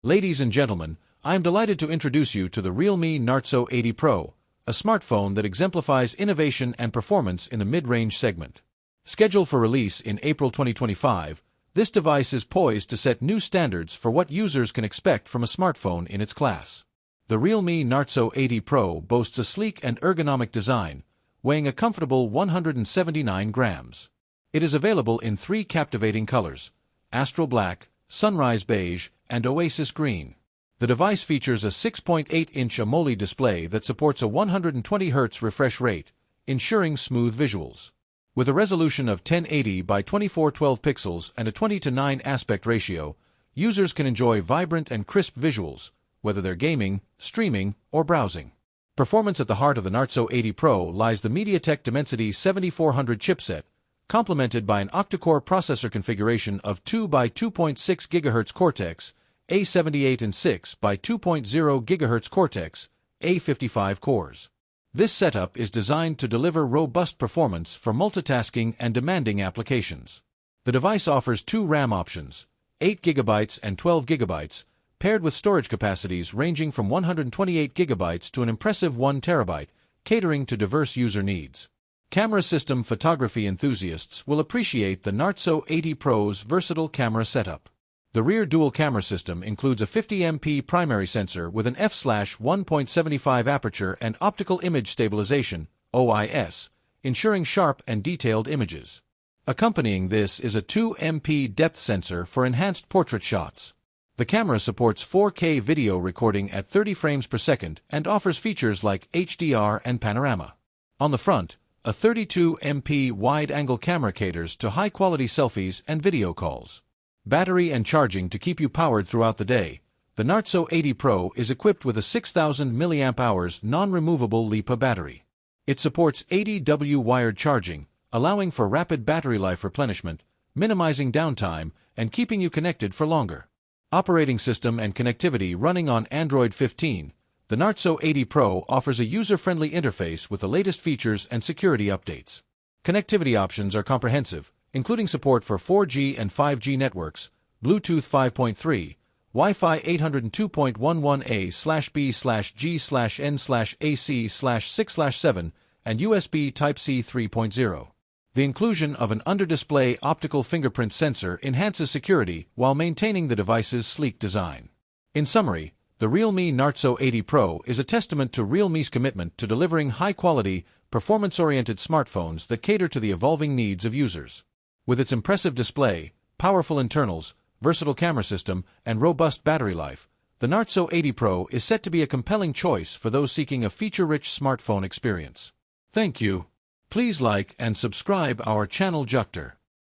Ladies and gentlemen, I am delighted to introduce you to the Realme Narzo 80 Pro, a smartphone that exemplifies innovation and performance in the mid-range segment. Scheduled for release in April 2025, this device is poised to set new standards for what users can expect from a smartphone in its class. The Realme Narzo 80 Pro boasts a sleek and ergonomic design, weighing a comfortable 179 grams. It is available in three captivating colors: Astral Black, Sunrise Beige, and Oasis Green. The device features a 6.8-inch AMOLED display that supports a 120Hz refresh rate, ensuring smooth visuals. With a resolution of 1080 by 2412 pixels and a 20:9 aspect ratio, users can enjoy vibrant and crisp visuals, whether they're gaming, streaming, or browsing. Performance at the heart of the Narzo 80 Pro lies the MediaTek Dimensity 7400 chipset, complemented by an octa-core processor configuration of 2 by 2.6 GHz Cortex A78 and 6 by 2.0 GHz Cortex A55 cores. This setup is designed to deliver robust performance for multitasking and demanding applications. The device offers two RAM options, 8 GB and 12 GB, paired with storage capacities ranging from 128 GB to an impressive 1 TB, catering to diverse user needs. Camera system photography enthusiasts will appreciate the Narzo 80 Pro's versatile camera setup. The rear dual camera system includes a 50MP primary sensor with an f/1.75 aperture and optical image stabilization (OIS), ensuring sharp and detailed images. Accompanying this is a 2MP depth sensor for enhanced portrait shots. The camera supports 4K video recording at 30 frames per second and offers features like HDR and panorama. On the front, a 32MP wide-angle camera caters to high-quality selfies and video calls. Battery and charging to keep you powered throughout the day. The Narzo 80 Pro is equipped with a 6000 mAh non-removable LiPo battery. It supports 80W wired charging, allowing for rapid battery life replenishment, minimizing downtime, and keeping you connected for longer. Operating system and connectivity running on Android 15. The Narzo 80 Pro offers a user-friendly interface with the latest features and security updates. Connectivity options are comprehensive, including support for 4G and 5G networks, Bluetooth 5.3, Wi-Fi 802.11a/b/g/n/ac/6/7, and USB Type-C 3.0. The inclusion of an under-display optical fingerprint sensor enhances security while maintaining the device's sleek design. In summary, the Realme Narzo 80 Pro is a testament to Realme's commitment to delivering high-quality, performance-oriented smartphones that cater to the evolving needs of users. With its impressive display, powerful internals, versatile camera system, and robust battery life, the Narzo 80 Pro is set to be a compelling choice for those seeking a feature-rich smartphone experience. Thank you. Please like and subscribe our channel Jucter.